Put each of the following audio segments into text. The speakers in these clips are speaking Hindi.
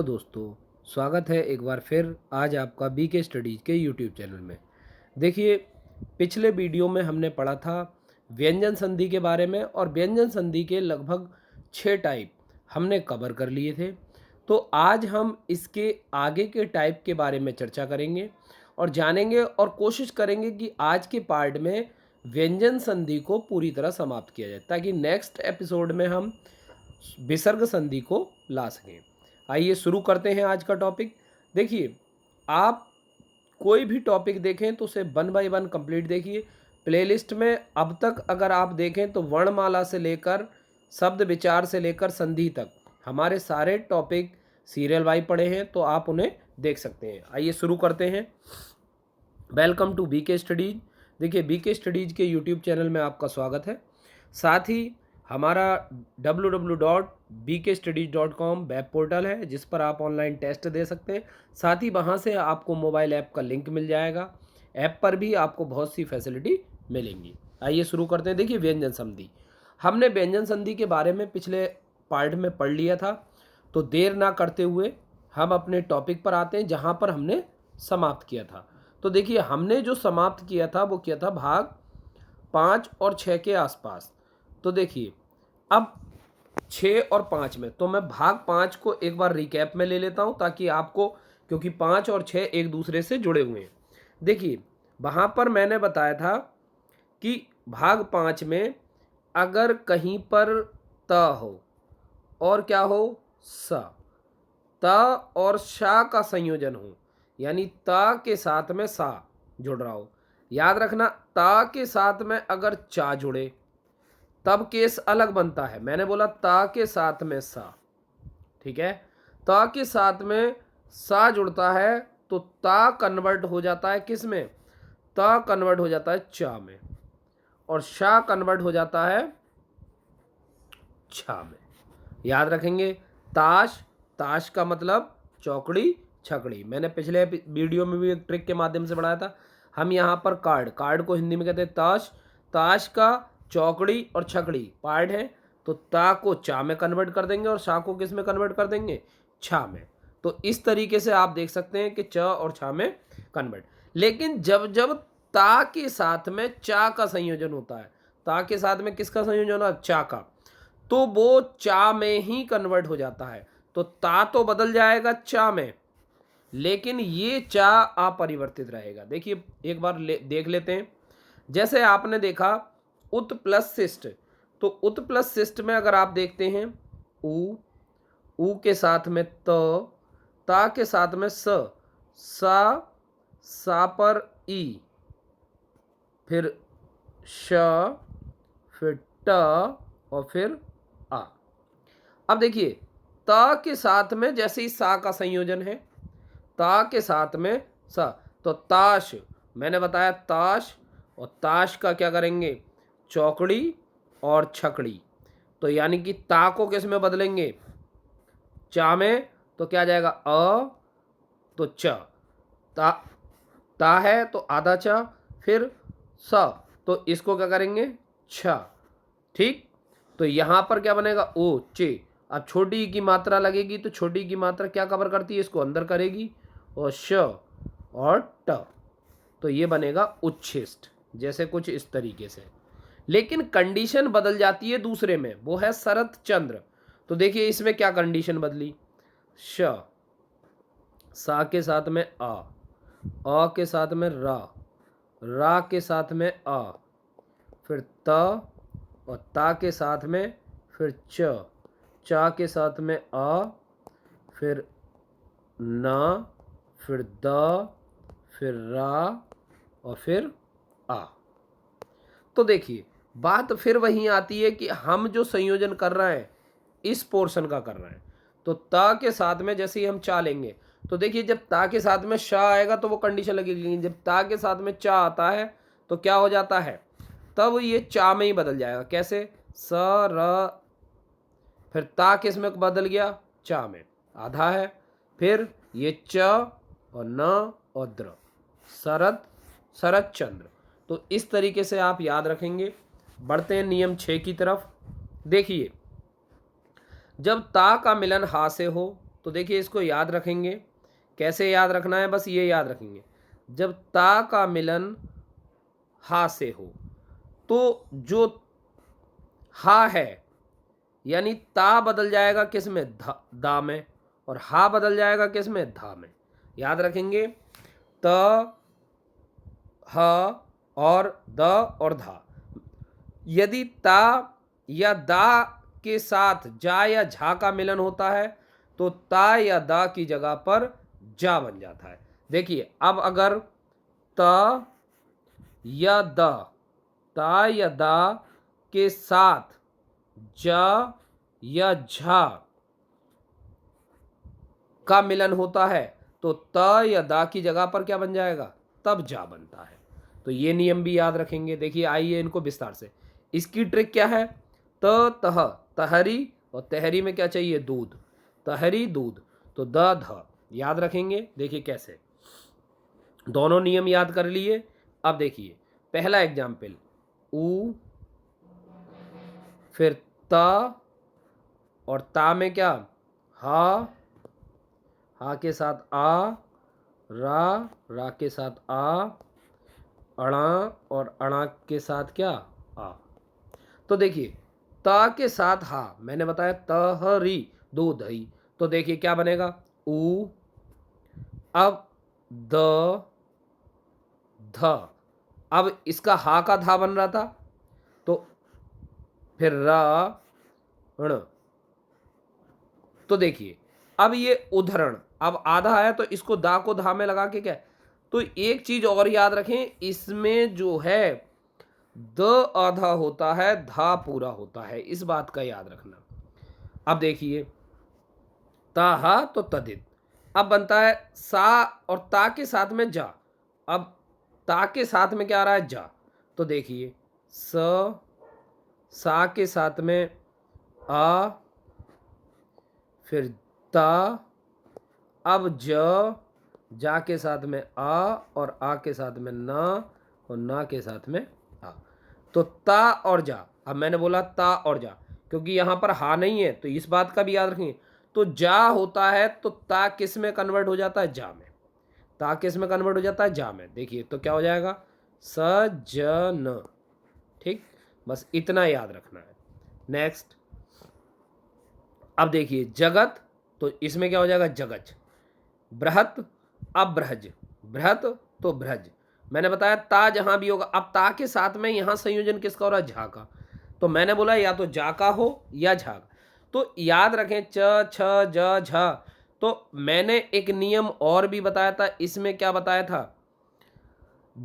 हेलो दोस्तों, स्वागत है एक बार फिर आज आपका बीके स्टडीज़ के यूट्यूब चैनल में। देखिए, पिछले वीडियो में हमने पढ़ा था व्यंजन संधि के बारे में और व्यंजन संधि के लगभग 6 टाइप हमने कवर कर लिए थे। तो आज हम इसके आगे के टाइप के बारे में चर्चा करेंगे और जानेंगे और कोशिश करेंगे कि आज के पार्ट में व्यंजन संधि को पूरी तरह समाप्त किया जाए, ताकि नेक्स्ट एपिसोड में हम विसर्ग संधि को ला सकें। आइए शुरू करते हैं आज का टॉपिक। देखिए, आप कोई भी टॉपिक देखें तो उसे वन बाय वन कंप्लीट देखिए। प्लेलिस्ट में अब तक अगर आप देखें तो वर्णमाला से लेकर शब्द विचार से लेकर संधि तक हमारे सारे टॉपिक सीरियल वाइज पढ़े हैं, तो आप उन्हें देख सकते हैं। आइए शुरू करते हैं। Welcome to BK studies. देखिए, बीके स्टडीज के यूट्यूब चैनल में आपका स्वागत है। साथ ही हमारा www.bkstudies.com वेब पोर्टल है, जिस पर आप ऑनलाइन टेस्ट दे सकते हैं। साथ ही वहाँ से आपको मोबाइल ऐप का लिंक मिल जाएगा। ऐप पर भी आपको बहुत सी फैसिलिटी मिलेंगी। आइए शुरू करते हैं। देखिए, व्यंजन संधि, हमने व्यंजन संधि के बारे में पिछले पार्ट में पढ़ लिया था। तो देर ना करते हुए हम अपने टॉपिक पर आते हैं, जहाँ पर हमने समाप्त किया था। तो देखिए, हमने जो समाप्त किया था वो किया था भाग 5 और 6 के आसपास। तो देखिए, अब 6 और 5 में तो मैं भाग 5 को एक बार रिकैप में ले लेता हूं, ताकि आपको, क्योंकि 5 और 6 एक दूसरे से जुड़े हुए हैं। देखिए, वहां पर मैंने बताया था कि भाग 5 में अगर कहीं पर त हो और क्या हो, स, त और शा का संयोजन हो, यानी त के साथ में सा जुड़ रहा हो। याद रखना, त के साथ में अगर चा जुड़े तब केस अलग बनता है। मैंने बोला ता के साथ में सा, ठीक है। ता के साथ में सा जुड़ता है तो ता कन्वर्ट हो जाता है किस में, ता कन्वर्ट हो जाता है चा में, और शा कन्वर्ट हो जाता है छा में। याद रखेंगे, ताश, ताश का मतलब चौकड़ी छकड़ी। मैंने पिछले वीडियो में भी एक ट्रिक के माध्यम से पढ़ाया था। हम यहाँ पर कार्ड, कार्ड को हिंदी में कहते हैं ताश। ताश का चौकड़ी और छकड़ी पार्ट है, तो ता को चा में कन्वर्ट कर देंगे और शा को किस में कन्वर्ट कर देंगे, छा में। तो इस तरीके से आप देख सकते हैं कि च और छा में कन्वर्ट। लेकिन जब जब ता के साथ में चा का संयोजन होता है, ता के साथ में किसका संयोजन होता है, चा का, तो वो चा में ही कन्वर्ट हो जाता है। तो ता तो बदल जाएगा चा में, लेकिन ये चा अपरिवर्तित रहेगा। देखिए, एक बार देख लेते हैं। जैसे आपने देखा उत प्लस शिष्ट, तो उत प्लस शिष्ट में अगर आप देखते हैं, ऊ के साथ में ता के साथ में सा पर ई, फिर श, फिर ट और फिर आ। अब देखिए, ता के साथ में जैसे ही सा का संयोजन है, ता के साथ में सा, तो ताश, मैंने बताया ताश, और ताश का क्या करेंगे, चौकड़ी और छकड़ी। तो यानी कि ता को किस में बदलेंगे, चा में, तो क्या जाएगा अ, तो च, ता, ता है तो आधा चा, फिर स, तो इसको क्या करेंगे, छ, ठीक। तो यहां पर क्या बनेगा, ओ चे। अब छोटी की मात्रा लगेगी तो छोटी की मात्रा क्या कवर करती है, इसको अंदर करेगी, और श और ट, तो ये बनेगा उच्छिष्ट। जैसे कुछ इस तरीके से। लेकिन कंडीशन बदल जाती है दूसरे में, वो है शरत चंद्र। तो देखिए, इसमें क्या कंडीशन बदली, श, सा के साथ में आ के साथ में रा के साथ में आ, फिर त, और ता के साथ में फिर चा के साथ में आ, फिर ना, फिर द, फिर रा, और फिर आ। तो देखिए, बात फिर वहीं आती है कि हम जो संयोजन कर रहे हैं इस पोर्शन का कर रहे हैं। तो ता के साथ में जैसे ही हम चा लेंगे, तो देखिए, जब ता के साथ में शा आएगा तो वो कंडीशन लगेगी। जब ता के साथ में चा आता है तो क्या हो जाता है, तब ये चा में ही बदल जाएगा। कैसे, स र, फिर ता किस में बदल गया, चा में, आधा है, फिर ये च और न और द्र, शरत, शरत चंद्र। तो इस तरीके से आप याद रखेंगे। बढ़ते हैं नियम 6 की तरफ। देखिए, जब ता का मिलन हा से हो तो देखिए इसको याद रखेंगे। कैसे याद रखना है, बस ये याद रखेंगे, जब ता का मिलन हा से हो तो जो हा है यानी ता बदल जाएगा किस में, दा में, और हा बदल जाएगा किस में, धा में। याद रखेंगे, त, ह और द और धा। यदि ता या दा के साथ जा या झा का मिलन होता है तो ता या दा की जगह पर जा बन जाता है। देखिए अब अगर त या द, ता या दा के साथ जा या झा का मिलन होता है तो त या दा की जगह पर क्या बन जाएगा, तब जा बनता है। तो ये नियम भी याद रखेंगे। देखिए आइए इनको विस्तार से, इसकी ट्रिक क्या है, त तह तहरी, और तहरी में क्या चाहिए, दूध, तहरी दूध, तो द ध याद रखेंगे। देखिए कैसे, दोनों नियम याद कर लिए। अब देखिए पहला एग्जाम्पल, ऊ, फिर त, और ता में क्या, हा, हा के साथ आ, रा के साथ आ, अणा, और अणा के साथ क्या, आ। तो देखिए ता के साथ हा, मैंने बताया तहरी दूध दही, तो देखिए क्या बनेगा, ऊ, अब द ध, अब इसका हा का धा बन रहा था, तो फिर रा ण, तो देखिए अब ये उदाहरण, अब आधा आया तो इसको दा को धा में लगा के क्या, तो एक चीज और याद रखें, इसमें जो है द आधा होता है, धा पूरा होता है, इस बात का याद रखना। अब देखिए ताहा तो तदित, अब बनता है सा और ता के साथ में जा, अब ता के साथ में क्या आ रहा है, जा, तो देखिए सा के साथ में आ, फिर ता, अब जा के साथ में आ, और आ के साथ में ना, और ना के साथ में आ, तो ता और जा। अब मैंने बोला ता और जा क्योंकि यहां पर हा नहीं है, तो इस बात का भी याद रखेंगे। तो जा होता है तो ता किस में कन्वर्ट हो जाता है, जा में, ता किस में कन्वर्ट हो जाता है, जा में। देखिए तो क्या हो जाएगा, सजन, ठीक, बस इतना याद रखना है। नेक्स्ट, अब देखिए जगत, तो इसमें क्या हो जाएगा, जगज, बृहत, अब ब्रहज, बृहत तो ब्रज, मैंने बताया ता जहां भी होगा, अब ता के साथ में यहां संयोजन किसका हो रहा है, झा का, तो मैंने बोला या तो जा का हो या झा का। तो याद रखें च छ ज झ, तो मैंने एक नियम और भी बताया था, इसमें क्या बताया था,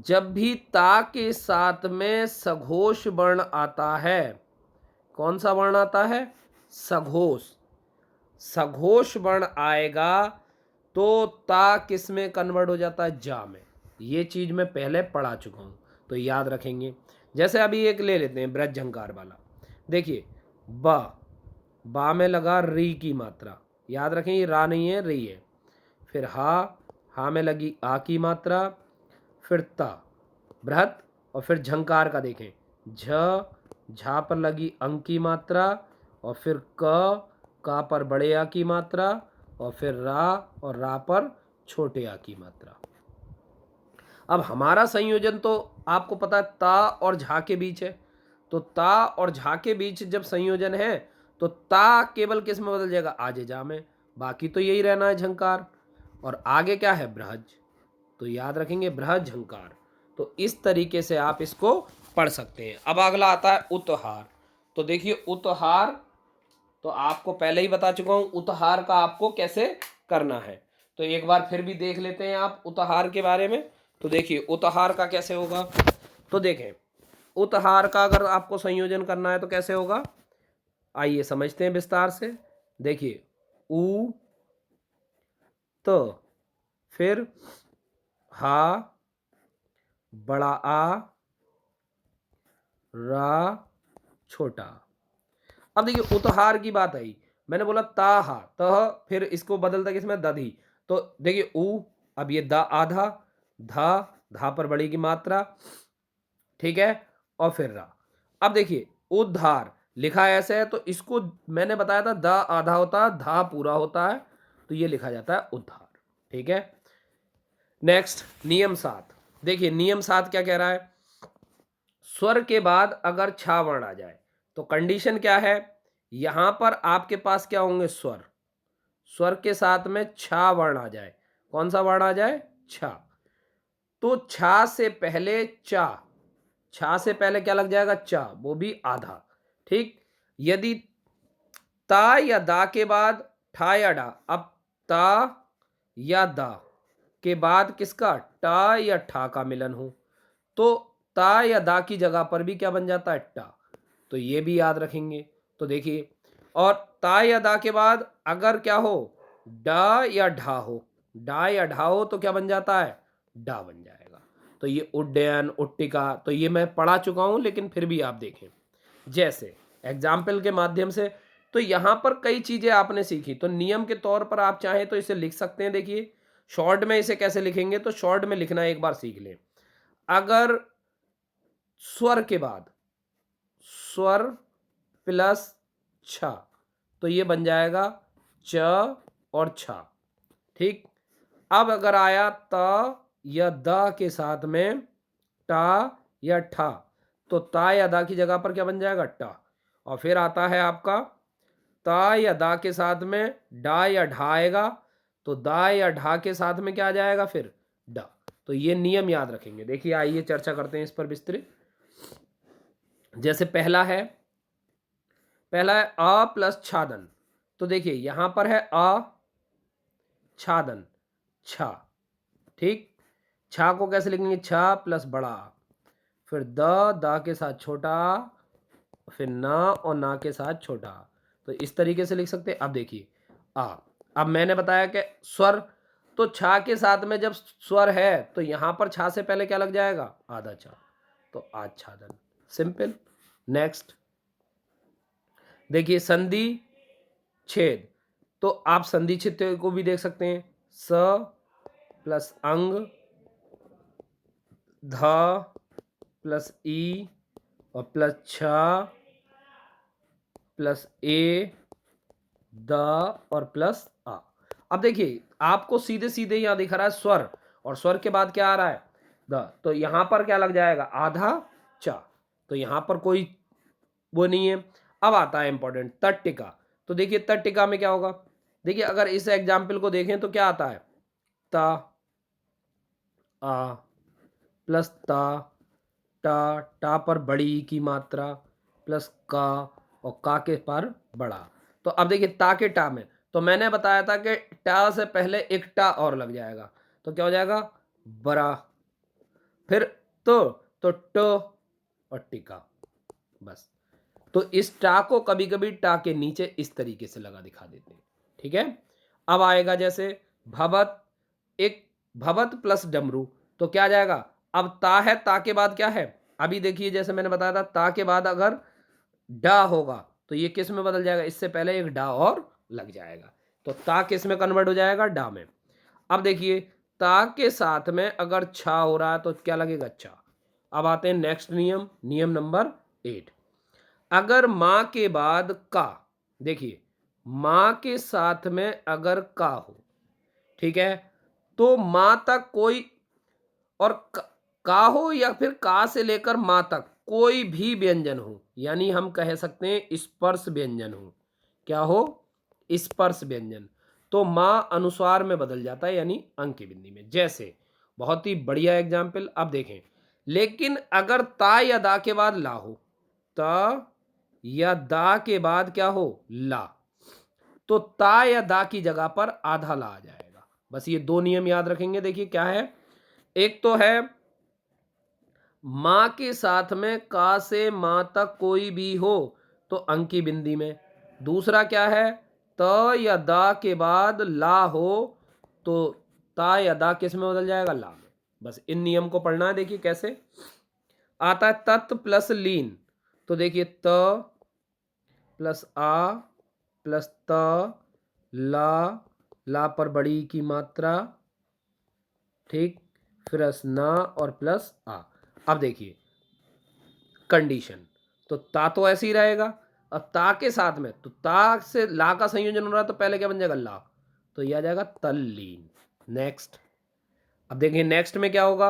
जब भी ता के साथ में सघोष वर्ण आता है, कौन सा वर्ण आता है, सघोष, सघोष वर्ण आएगा तो ता किस में कन्वर्ट हो जाता है, जा में। ये चीज मैं पहले पढ़ा चुका हूं, तो याद रखेंगे। जैसे अभी एक ले लेते हैं ब्रज झंकार वाला, देखिए बा में लगा री की मात्रा, याद रखें ये रा नहीं है, री है, फिर हा में लगी आ की मात्रा, फिर ता बृहत, और फिर झंकार का देखें, झा पर लगी अंक की मात्रा, और फिर का पर बड़े आ की मात्रा, और फिर रा, और रा पर छोटे आ की मात्रा। अब हमारा संयोजन तो आपको पता है ता और झा के बीच है, तो ता और झा के बीच जब संयोजन है तो ता केवल किस में बदल जाएगा, आजे जा में, बाकी तो यही रहना है झंकार, और आगे क्या है, बृहज, तो याद रखेंगे बृहज झंकार। तो इस तरीके से आप इसको पढ़ सकते हैं। अब अगला आता है उतहार, तो देखिए उतहार तो आपको पहले ही बता चुका हूं, उतहार का आपको कैसे करना है, तो एक बार फिर भी देख लेते हैं आप उतहार के बारे में। तो देखिए उतहार का कैसे होगा, तो देखें उतहार का अगर आपको संयोजन करना है तो कैसे होगा, आइए समझते हैं विस्तार से। देखिए ऊ, तो फिर हा, बड़ा आ, रा, छोटा। अब देखिए उतहार की बात आई, मैंने बोला ताहा तह, फिर इसको बदलता किसमें, दधी, तो देखिए ऊ, अब ये द आधा, धा पर बड़ी की मात्रा, ठीक है, और फिर रा। अब देखिए उद्धार लिखा ऐसे है, तो इसको मैंने बताया था द आधा होता है, धा पूरा होता है, तो ये लिखा जाता है उद्धार। ठीक है, नेक्स्ट नियम 7। देखिए नियम 7 क्या कह रहा है, स्वर के बाद अगर छा वर्ण आ जाए तो कंडीशन क्या है, यहां पर आपके पास क्या होंगे, स्वर, स्वर के साथ में छा वर्ण आ जाए, कौन सा वर्ण आ जाए, छा, तो छा से पहले चा, छा से पहले क्या लग जाएगा, चा, वो भी आधा। ठीक, यदि ता या दा के बाद ठा या डा, अब ता या दा के बाद किसका, टा या ठा का मिलन हो, तो ता या दा की जगह पर भी क्या बन जाता है, टा, तो ये भी याद रखेंगे। तो देखिए, और ता या दा के बाद अगर क्या हो, डा या ढा हो, डा या ढा हो तो क्या बन जाता है, डा बन जाएगा। तो ये उड्डयन, उट्टिका, तो ये मैं पढ़ा चुका हूं, लेकिन फिर भी आप देखें जैसे एग्जाम्पल के माध्यम से, तो यहां पर कई चीजें आपने सीखी, तो नियम के तौर पर आप चाहें तो इसे लिख सकते हैं। देखिए शॉर्ट में इसे कैसे लिखेंगे, तो शॉर्ट में लिखना एक बार सीख लें। अगर स्वर के बाद स्वर प्लस छ, तो ये बन जाएगा च और छा। ठीक, अब अगर आया त या द के साथ में टा या ठा, तो ता या दा की जगह पर क्या बन जाएगा, टा, और फिर आता है आपका ता या दा के साथ में डा या ढा आएगा, तो दा या ढा के साथ में क्या आ जाएगा, फिर डा। तो ये नियम याद रखेंगे। देखिए आइए चर्चा करते हैं इस पर विस्तृत। जैसे पहला है अ प्लस छादन, तो देखिए यहां पर है अ छादन, छा। ठीक, छा को कैसे लिखेंगे, छा प्लस बड़ा आ, फिर द के साथ छोटा आ, फिर ना और ना के साथ छोटा आ, तो इस तरीके से लिख सकते हैं। अब देखिए आ, अब मैंने बताया कि स्वर, तो छा के साथ में जब स्वर है तो यहां पर छा से पहले क्या लग जाएगा, आधा छा, तो आच्छादन, सिंपल। नेक्स्ट देखिए संधि छेद, तो आप संधि छेद को भी देख सकते हैं, स प्लस अंग, ध प्लस ई और प्लस छ प्लस ए, द और प्लस आ। अब देखिए आपको सीधे सीधे यहां दिख रहा है स्वर, और स्वर के बाद क्या आ रहा है, द, तो यहां पर क्या लग जाएगा, आधा चा, तो यहां पर कोई वो नहीं है। अब आता है इंपॉर्टेंट तट्टिका, तो देखिए तट्टिका में क्या होगा, देखिए अगर इस एग्जाम्पल को देखें तो क्या आता है, ता आ प्लस ता, टा, टा पर बड़ी की मात्रा प्लस का, और का के पर बड़ा। तो अब देखिए ता के टा में, तो मैंने बताया था कि टा से पहले एक टा और लग जाएगा, तो क्या हो जाएगा, बड़ा, फिर तो ट और टिका, बस। तो इस टा को कभी कभी टा के नीचे इस तरीके से लगा दिखा देते हैं। ठीक है, अब आएगा जैसे भवत, एक भवत प्लस डमरू, तो क्या आ जाएगा, अब ता है, ता के बाद क्या है, अभी देखिए जैसे मैंने बताया था ता के बाद अगर डा होगा तो ये किस में बदल जाएगा, इससे पहले एक डा और लग जाएगा, तो ता किस में कन्वर्ट हो जाएगा, डा में। अब देखिए ता के साथ में अगर छा हो रहा है तो क्या लगेगा, चा। अब आते हैं नेक्स्ट नियम, नियम नंबर 8। अगर मां के बाद का, देखिए मां के साथ में अगर का हो, ठीक है, तो मां तक कोई और का हो या फिर का से लेकर मां तक कोई भी व्यंजन हो, यानी हम कह सकते हैं स्पर्श व्यंजन हो, क्या हो, स्पर्श व्यंजन, तो मां अनुस्वार में बदल जाता है, यानी अंक की बिंदी में। जैसे बहुत ही बढ़िया एग्जाम्पल, अब देखें, लेकिन अगर ता या दा के बाद ला हो, ता या दा के बाद क्या हो, ला, तो ता या दा की जगह पर आधा ला आ जाएगा। बस ये दो नियम याद रखेंगे। देखिए क्या है, एक तो है मां के साथ में का से मां तक कोई भी हो तो अंक की बिंदी में, दूसरा क्या है, त या दा के बाद ला हो तो ता या दा किस में बदल जाएगा, ला में। बस इन नियम को पढ़ना है। देखिए कैसे आता है, तत् प्लस लीन, तो देखिए त प्लस आ प्लस त, ला, ला पर बड़ी की मात्रा, ठीक, फिर ना और प्लस आ। अब देखिए कंडीशन, तो ता तो ऐसे ही रहेगा, अब ता के साथ में, तो ता से ला का संयोजन हो रहा है तो पहले क्या बन जाएगा, ला, तो ये आ जाएगा तल्लीन। नेक्स्ट, अब देखिए नेक्स्ट में क्या होगा,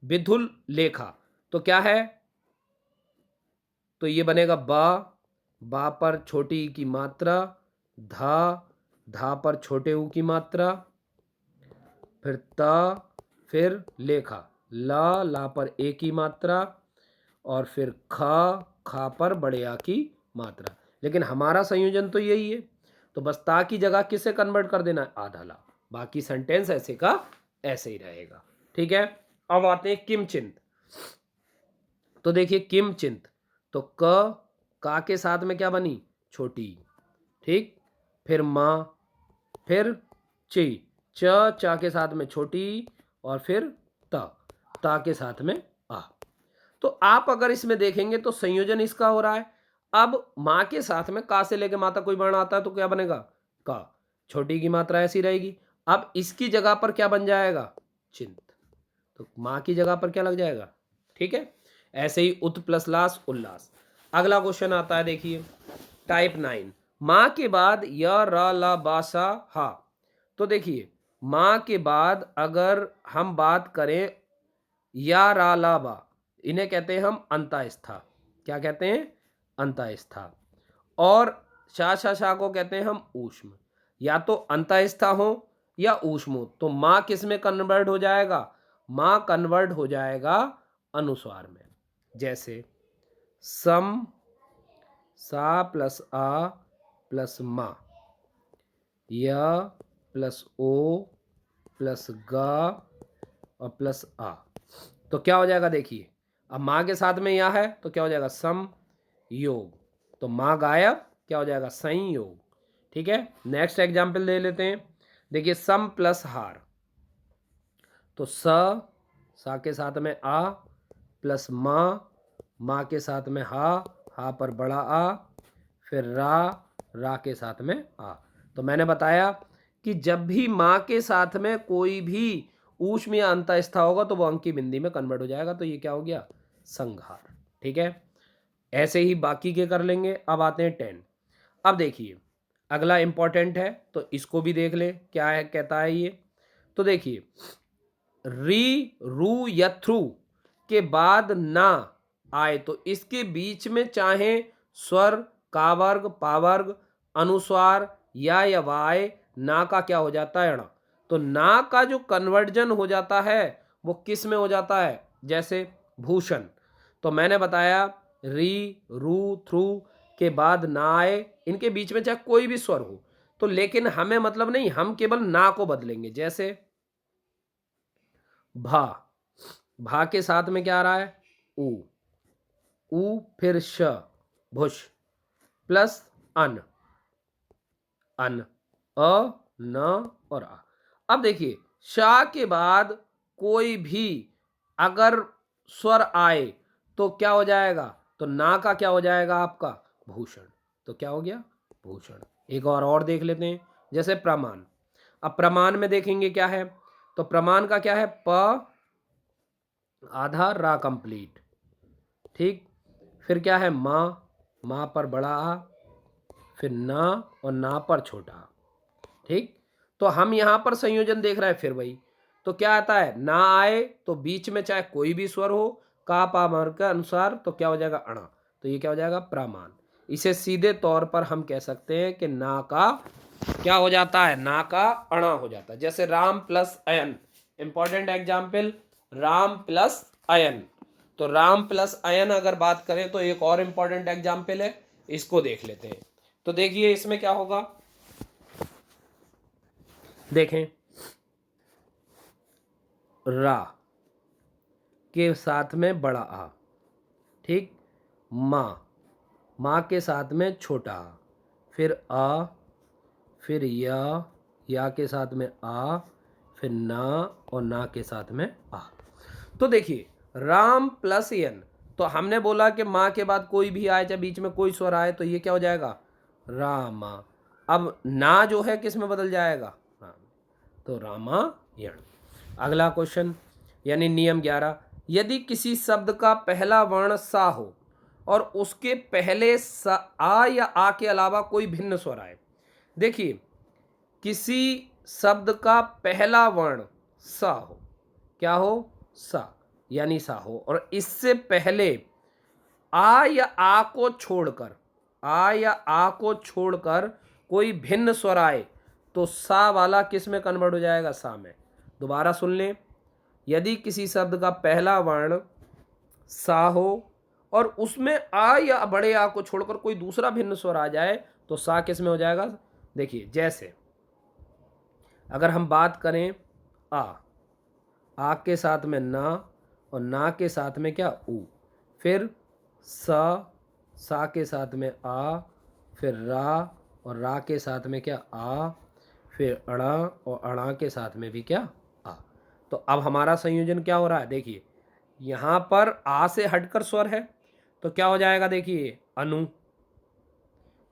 विधुल लेखा, तो क्या है, तो ये बनेगा बा पर छोटी ई की मात्रा, धा पर छोटे ऊ की मात्रा, फिर फिर लेखा, ला पर ए की मात्रा, और फिर खा पर बड़े आ की मात्रा। लेकिन हमारा संयोजन तो यही है, तो बस ता की जगह किसे कन्वर्ट कर देना है, आधा ला, बाकी सेंटेंस ऐसे का ऐसे ही रहेगा। ठीक है, अब आते हैं किमचिंत। तो देखिए किमचिंत, तो का के साथ में क्या बनी, छोटी, ठीक, फिर माँ, फिर चा के साथ में छोटी, और फिर ता के साथ में आ। तो आप अगर इसमें देखेंगे तो संयोजन इसका हो रहा है। अब माँ के साथ में का से लेके माता कोई वर्ण आता है तो क्या बनेगा, का, छोटी की मात्रा ऐसी रहेगी। अब इसकी जगह पर क्या बन जाएगा, चिंत, तो माँ की जगह पर क्या लग जाएगा। ठीक है, ऐसे ही उत प्लस लास उल्लास। अगला क्वेश्चन आता है, देखिए टाइप 9, माँ के बाद य र ल बा सा हा। तो देखिए माँ के बाद अगर हम बात करें या रा ला बा, इन्हें कहते हैं हम अंतःस्था। क्या कहते हैं, अंतःस्था। और शा को कहते हैं हम ऊष्म। या तो अंतःस्था हो या ऊष्म हो, तो माँ किस में कन्वर्ट हो जाएगा, माँ कन्वर्ट हो जाएगा अनुस्वार में। जैसे सम, सा प्लस आ प्लस मा, या प्लस ओ प्लस गा और प्लस आ, तो क्या हो जाएगा, देखिए अब माँ के साथ में या है तो क्या हो जाएगा, सम योग, तो माँ गायब, क्या हो जाएगा, संयोग। ठीक है, नेक्स्ट एग्जाम्पल ले लेते हैं। देखिए सम प्लस हार, तो सा के साथ में आ प्लस माँ के साथ में हा पर बड़ा आ, फिर रा के साथ में आ। तो मैंने बताया कि जब भी माँ के साथ में कोई भी ऊष्म या अंतःस्था होगा तो वो अंकी बिंदी में कन्वर्ट हो जाएगा, तो ये क्या हो गया, संघार। ठीक है, ऐसे ही बाकी के कर लेंगे। अब आते हैं 10। अब देखिए अगला इंपॉर्टेंट है, तो इसको भी देख ले क्या है, कहता है ये। तो देखिए रू या थ्रू के बाद ना आए तो इसके बीच में चाहे स्वर, का वर्ग, पावर्ग, अनुस्वार या वाय, ना का क्या हो जाता है, अणा। तो ना का जो कन्वर्जन हो जाता है वो किस में हो जाता है, जैसे भूषण। तो मैंने बताया रू थ्रू के बाद ना आए, इनके बीच में चाहे कोई भी स्वर हो, तो लेकिन हमें मतलब नहीं, हम केवल ना को बदलेंगे। जैसे भा के साथ में क्या आ रहा है, ऊ फिर श, भुष, प्लस अन, अ न और आ। अब देखिए शा के बाद कोई भी अगर स्वर आए तो क्या हो जाएगा, तो ना का क्या हो जाएगा आपका, भूषण। तो क्या हो गया, भूषण। एक और देख लेते हैं, जैसे प्रमाण। अब प्रमाण में देखेंगे क्या है, तो प्रमाण का क्या है, प आधा रा कंप्लीट, ठीक, फिर क्या है माँ पर बड़ा आ, फिर ना और ना पर छोटा। ठीक, तो हम यहां पर संयोजन देख रहे हैं, फिर वही, तो क्या आता है, ना आए तो बीच में चाहे कोई भी स्वर हो, का पा मर के अनुसार, तो क्या हो जाएगा, अणा। तो ये क्या हो जाएगा, प्रमाण। इसे सीधे तौर पर हम कह सकते हैं कि ना का क्या हो जाता है, ना का अणा हो जाता है। जैसे राम प्लस अयन, इंपॉर्टेंट एग्जाम्पल, राम प्लस अयन। तो राम प्लस अयन अगर बात करें तो एक और इंपॉर्टेंट एग्जाम्पल है, इसको देख लेते हैं। तो देखिए इसमें क्या होगा, देखें रा के साथ में बड़ा आ, ठीक, माँ के साथ में छोटा आ, फिर आ, फिर या के साथ में आ, फिर ना और ना के साथ में आ। तो देखिए राम प्लस यन, तो हमने बोला कि माँ के बाद कोई भी आए चाहे बीच में कोई स्वर आए तो ये क्या हो जाएगा, रामा। अब ना जो है किस में बदल जाएगा, हाँ, तो रामायण। अगला क्वेश्चन यानी नियम 11, यदि किसी शब्द का पहला वर्ण सा हो और उसके पहले आ या आ के अलावा कोई भिन्न स्वर आए। देखिए किसी शब्द का पहला वर्ण सा हो, क्या हो, सा, यानी सा हो, और इससे पहले आ या आ को छोड़कर, आ या आ को छोड़कर कोई भिन्न स्वर आए तो सा वाला किस में कन्वर्ट हो जाएगा, सा में। दोबारा सुन लें, यदि किसी शब्द का पहला वर्ण सा हो और उसमें आ या बड़े आ को छोड़कर कोई दूसरा भिन्न स्वर आ जाए तो सा किस में हो जाएगा। देखिए, जैसे अगर हम बात करें आ के साथ में ना और ना के साथ में क्या, ऊ, फिर सा के साथ में आ, फिर रा, और रा के साथ में क्या, आ, फिर अड़ा, और अड़ा के साथ में भी क्या, आ। तो अब हमारा संयोजन क्या हो रहा है, देखिए यहाँ पर आ से हटकर स्वर है तो क्या हो जाएगा, देखिए अनु,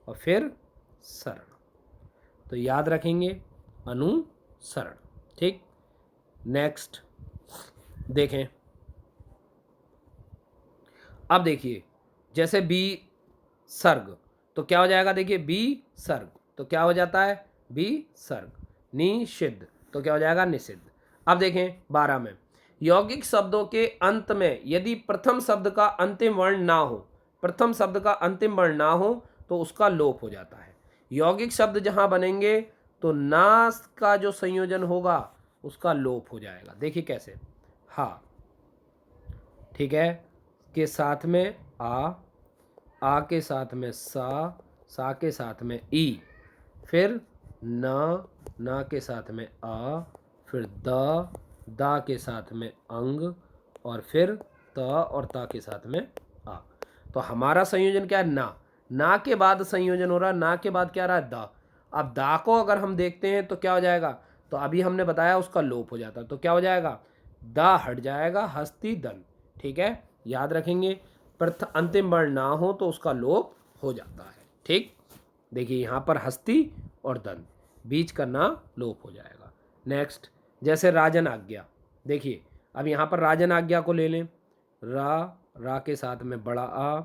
और फिर सरण। तो याद रखेंगे अनुसरण। ठीक, नेक्स्ट देखें। अब देखिए, जैसे बी सर्ग तो क्या हो जाएगा, देखिए बी सर्ग तो क्या हो जाता है, बी सर्ग। निषिद्ध तो क्या हो जाएगा, निषिद्ध। अब देखें 12 में, यौगिक शब्दों के अंत में यदि प्रथम शब्द का अंतिम वर्ण ना हो, प्रथम शब्द का अंतिम वर्ण ना हो तो उसका लोप हो जाता है। यौगिक शब्द जहां बनेंगे तो ना का जो संयोजन होगा उसका लोप हो जाएगा। देखिए कैसे, हा, ठीक है, के साथ में आ के साथ में सा के साथ में ई, फिर ना के साथ में आ, फिर दा के साथ में अंग, और फिर त और ता के साथ में आ। तो हमारा संयोजन क्या है, ना के बाद संयोजन हो रहा है, ना के बाद क्या रहा है, दा। अब दा को अगर हम देखते हैं तो क्या हो जाएगा, तो अभी हमने बताया उसका लोप हो जाता है, तो क्या हो जाएगा, दा हट जाएगा, हस्ती दन। ठीक है, याद रखेंगे, अंतिम वर्ण ना हो तो उसका लोप हो जाता है। ठीक, देखिए यहाँ पर हस्ती और दंत, बीच का ना लोप हो जाएगा। नेक्स्ट, जैसे राजन आज्ञा, देखिए अब यहाँ पर राजन आज्ञा को ले लें, रा के साथ में बड़ा आ,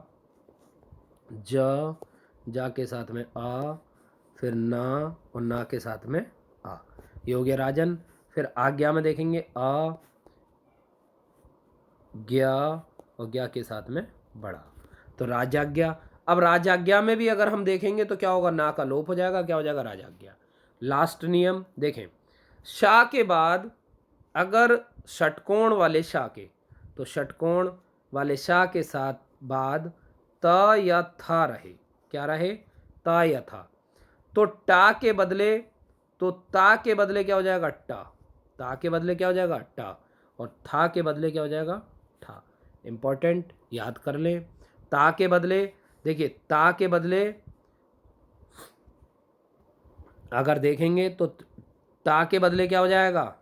जा के साथ में आ, फिर ना, और ना के साथ में आ, ये हो गया राजन। फिर आज्ञा में देखेंगे आ, ज्ञा, और ज्ञा के साथ में बड़ा, तो राजाज्ञा। अब राजाज्ञा में भी अगर हम देखेंगे तो क्या होगा, ना का लोप हो जाएगा, क्या हो जाएगा, राजाज्ञा। लास्ट नियम देखें, शा के बाद अगर षटकोण वाले शा के, तो षटकोण वाले शा के साथ बाद त या था रहे, क्या रहे, ता या था, तो टा के बदले, तो ता के बदले क्या हो जाएगा, टा, ता के बदले क्या हो जाएगा, टा, और था के बदले क्या हो जाएगा, ठा। इंपॉर्टेंट, याद कर लें, ता के बदले, देखिए ता के बदले अगर देखेंगे तो ता के बदले क्या हो जाएगा,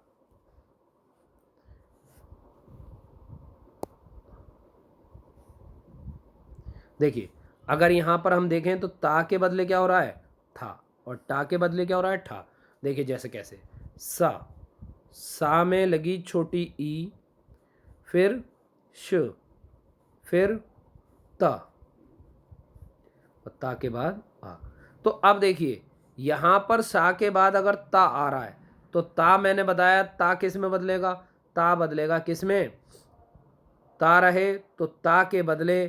देखिए अगर यहां पर हम देखें तो ता के बदले क्या हो रहा है, था, और टा के बदले क्या हो रहा है, ठा। देखिए जैसे कैसे, सा में लगी छोटी ई, फिर श, फिर ता, और ता के बाद आ। तो अब देखिए यहां पर सा के बाद अगर ता आ रहा है तो ता मैंने बताया ता किस में बदलेगा, ता बदलेगा किस में, ता रहे तो ता के बदले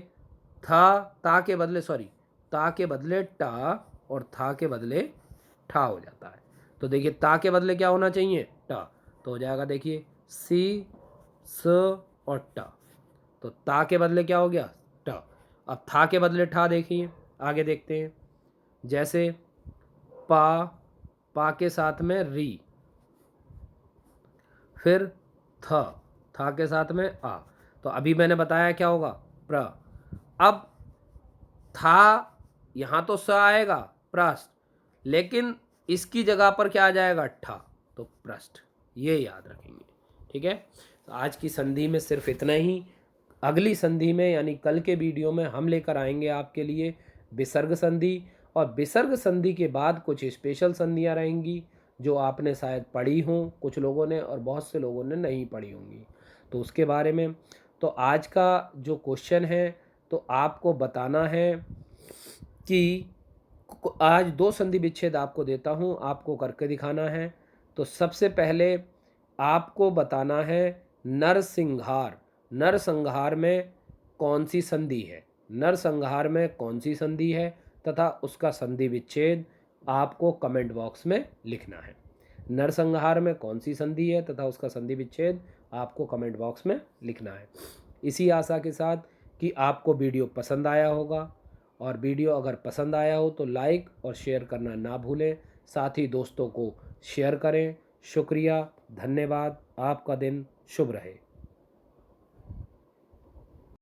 था, ता के बदले सॉरी ता के बदले टा, और था के बदले ठा हो जाता है। तो देखिए ता के बदले क्या होना चाहिए, टा, तो हो जाएगा देखिए सी, स और टा, तो ता के बदले क्या हो गया, टा। अब था के बदले ठा, देखिए आगे देखते हैं, जैसे पा के साथ में री, फिर था के साथ में आ, तो अभी मैंने बताया क्या होगा, प्र। अब था, यहां तो स आएगा प्रस्थ, लेकिन इसकी जगह पर क्या आ जाएगा, ठा, तो पृष्ठ, ये याद रखेंगे। ठीक है, तो आज की संधि में सिर्फ इतना ही। अगली संधि में यानी कल के वीडियो में हम लेकर आएंगे आपके लिए विसर्ग संधि, और विसर्ग संधि के बाद कुछ स्पेशल संधियां रहेंगी जो आपने शायद पढ़ी हों कुछ लोगों ने, और बहुत से लोगों ने नहीं पढ़ी होंगी, तो उसके बारे में। तो आज का जो क्वेश्चन है, तो आपको बताना है कि आज 2 संधि विच्छेद आपको देता हूँ, आपको करके दिखाना है। तो सबसे पहले आपको बताना है नरसिंहार। नरसंहार में कौन सी संधि है, नरसंहार में कौन सी संधि है तथा उसका संधि विच्छेद आपको कमेंट बॉक्स में लिखना है। नरसंहार में कौन सी संधि है तथा उसका संधि विच्छेद आपको कमेंट बॉक्स में लिखना है। इसी आशा के साथ कि आपको वीडियो पसंद आया होगा, और वीडियो अगर पसंद आया हो तो लाइक और शेयर करना ना भूलें, साथ ही दोस्तों को शेयर करें। शुक्रिया, धन्यवाद, आपका दिन शुभ रहे।